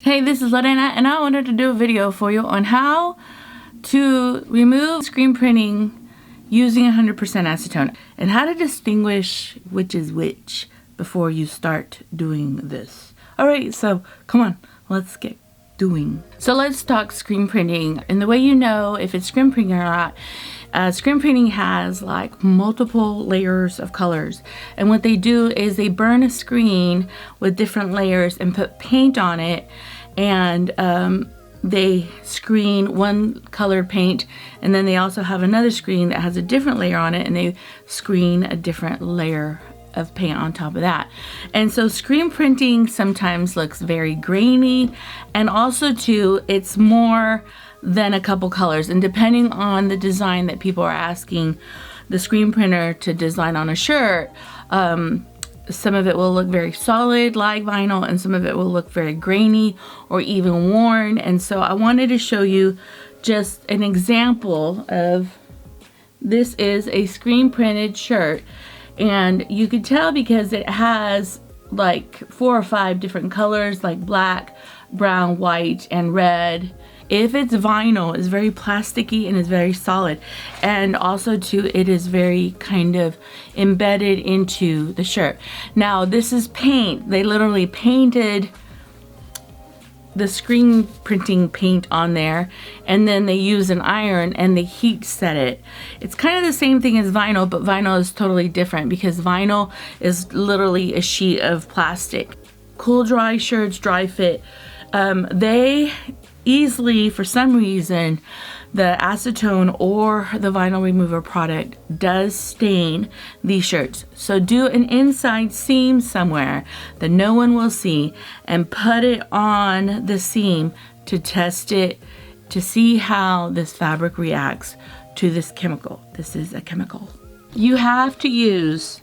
Hey, this is Lorena, and I wanted to do a video for you on how to remove screen printing using 100% acetone and how to distinguish which is which before you start doing this. Alright, so come on, let's get doing. So let's talk screen printing. And the way you know if it's screen printing or not, screen printing has like multiple layers of colors, and what they do is they burn a screen with different layers and put paint on it, and they screen one colored paint, and then they also have another screen that has a different layer on it, and they screen a different layer of paint on top of that. And so screen printing sometimes looks very grainy, and also too it's more than a couple colors, and depending on the design that people are asking the screen printer to design on a shirt, some of it will look very solid like vinyl, and some of it will look very grainy or even worn. And so I wanted to show you just an example of this. Is a screen printed shirt, and you could tell because it has like 4 or 5 different colors, like black, brown, white, and red. If it's vinyl, it's very plasticky and it's very solid, and also too it is very kind of embedded into the shirt. Now this is paint. They literally painted the screen printing paint on there, and then they use an iron and they heat set it. It's kind of the same thing as vinyl, but vinyl is totally different because vinyl is literally a sheet of plastic. Cool dry shirts, dry fit, they easily, for some reason, the acetone or the vinyl remover product does stain these shirts. So do an inside seam somewhere that no one will see and put it on the seam to test it, to see how this fabric reacts to this chemical. This is a chemical. You have to use,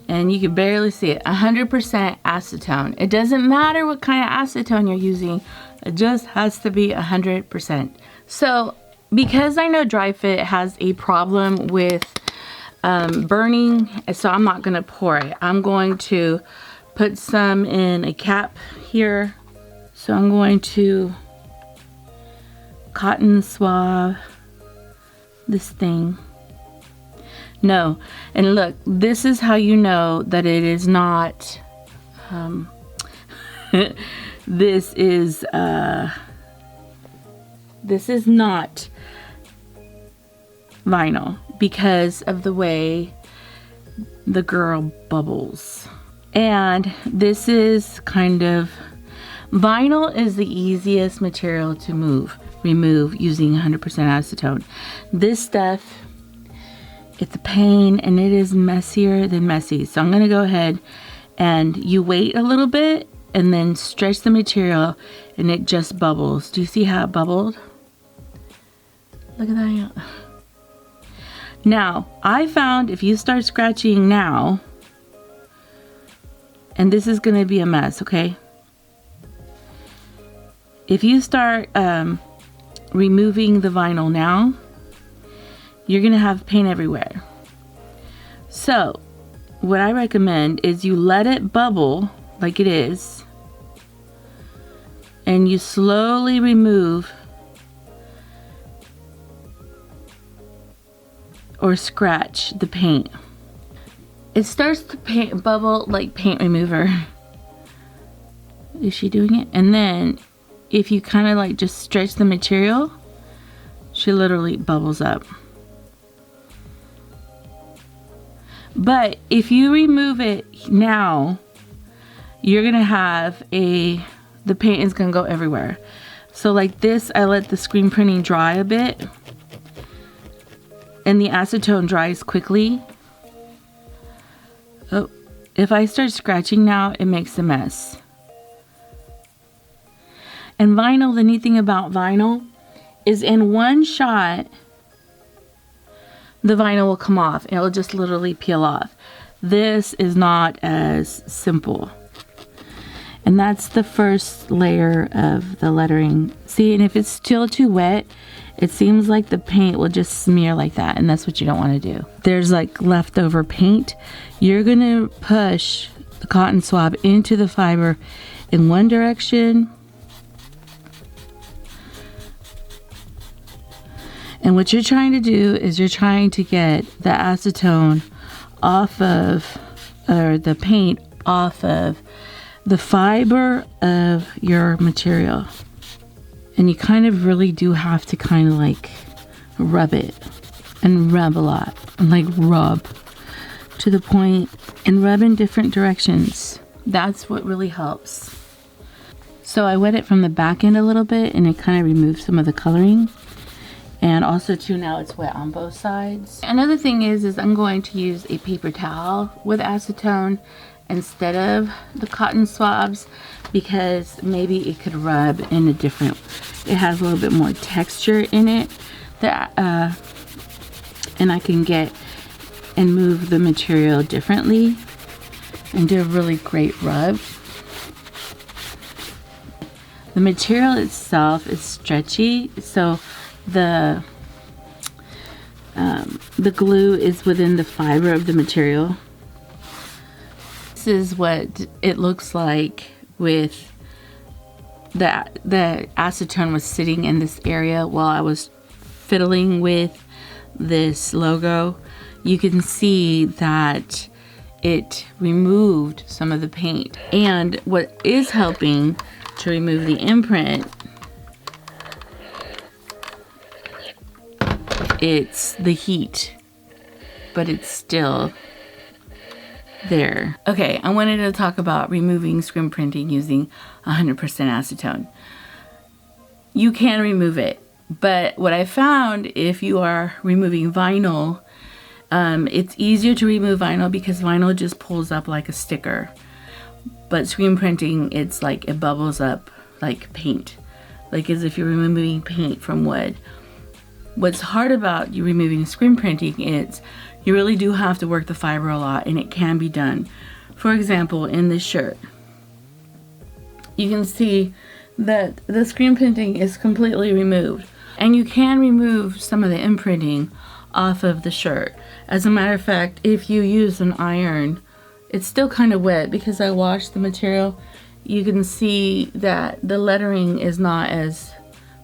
and you can barely see it, 100% acetone. It doesn't matter what kind of acetone you're using, it just has to be 100%. So because I know dry fit has a problem with burning, so I'm not gonna pour it. I'm going to put some in a cap here. So I'm going to cotton swab this thing. No, and look, this is how you know that it is not this is not vinyl because of the way the girl bubbles. And this is kind of, vinyl is the easiest material to remove using 100% acetone. This stuff, it's a pain and it is messier than messy. So I'm gonna go ahead and you wait a little bit and then stretch the material and it just bubbles. Do you see how it bubbled? Look at that. Now, I found if you start scratching now, and this is gonna be a mess, okay? If you start removing the vinyl now, you're gonna have paint everywhere. So what I recommend is you let it bubble like it is, and you slowly remove or scratch the paint. It starts to bubble like paint remover. Is she doing it? And then if you kind of like just stretch the material, she literally bubbles up. But if you remove it now, you're gonna have the paint is gonna go everywhere. So like this, I let the screen printing dry a bit, and the acetone dries quickly. Oh, if I start scratching now, it makes a mess. And vinyl, the neat thing about vinyl is in one shot, the vinyl will come off and it'll just literally peel off. This is not as simple. And that's the first layer of the lettering. See, and if it's still too wet, it seems like the paint will just smear like that, and that's what you don't want to do. There's like leftover paint. You're gonna push the cotton swab into the fiber in one direction And what you're trying to do is you're trying to get the acetone off of, or the paint off of the fiber of your material. And you kind of really do have to kind of like rub it, and rub a lot, and like rub to the point, and rub in different directions. That's what really helps. So I wet it from the back end a little bit, and it kind of removed some of the coloring. And also too, now it's wet on both sides. Another thing is I'm going to use a paper towel with acetone instead of the cotton swabs, because maybe it could rub in a different, it has a little bit more texture in it, that and I can get and move the material differently and do a really great rub. The material itself is stretchy, so the glue is within the fiber of the material. This is what it looks like with the acetone was sitting in this area while I was fiddling with this logo. You can see that it removed some of the paint. And what is helping to remove the imprint, it's the heat, but it's still there. Okay, I wanted to talk about removing screen printing using 100% acetone. You can remove it, but what I found, if you are removing vinyl, it's easier to remove vinyl because vinyl just pulls up like a sticker. But screen printing, it's like it bubbles up like paint, like as if you're removing paint from wood. What's hard about you removing screen printing is you really do have to work the fiber a lot, and it can be done. For example, in this shirt, you can see that the screen printing is completely removed, and you can remove some of the imprinting off of the shirt. As a matter of fact, if you use an iron, it's still kind of wet because I washed the material. You can see that the lettering is not as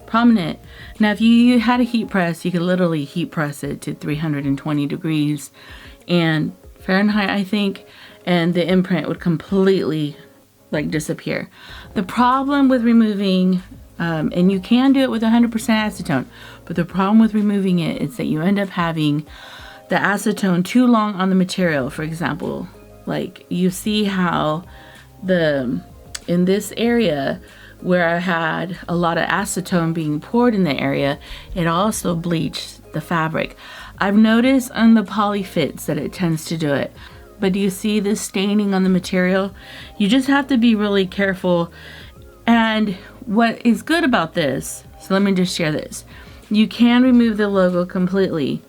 prominent. Now, if you had a heat press, you could literally heat press it to 320 degrees and Fahrenheit, I think, and the imprint would completely like disappear. The problem with removing, and you can do it with 100% acetone, but the problem with removing it is that you end up having the acetone too long on the material. For example, like you see how in this area where I had a lot of acetone being poured in the area, it also bleached the fabric. I've noticed on the poly fits that it tends to do it. But do you see this staining on the material? You just have to be really careful. And what is good about this, so let me just share this. You can remove the logo completely,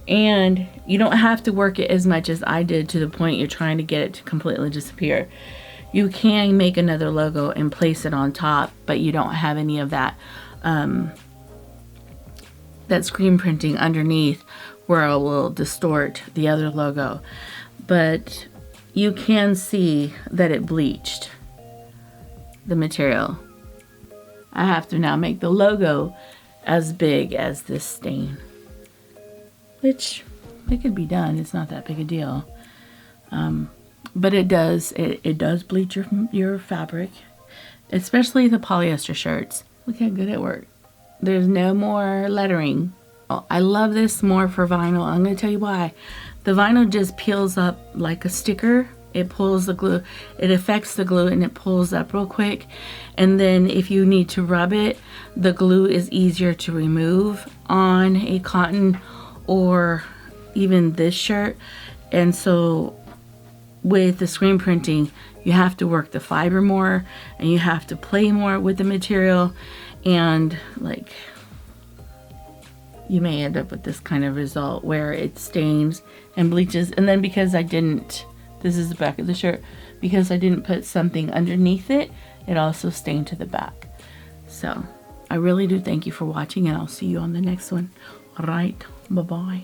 and you don't have to work it as much as I did to the point you're trying to get it to completely disappear. You can make another logo and place it on top, but you don't have any of that that screen printing underneath where it will distort the other logo. But you can see that it bleached the material. I have to now make the logo as big as this stain, which it could be done. It's not that big a deal. But it does bleach your fabric, especially the polyester shirts. Look how good it worked. There's no more lettering. Oh, I love this more for vinyl. I'm going to tell you why. The vinyl just peels up like a sticker. It pulls the glue. It affects the glue and it pulls up real quick. And then if you need to rub it, the glue is easier to remove on a cotton or even this shirt. And so with the screen printing, you have to work the fiber more and you have to play more with the material, and like you may end up with this kind of result where it stains and bleaches. And then because I didn't, this is the back of the shirt, because I didn't put something underneath it, it also stained to the back. So I really do thank you for watching, and I'll see you on the next one. All right, bye-bye.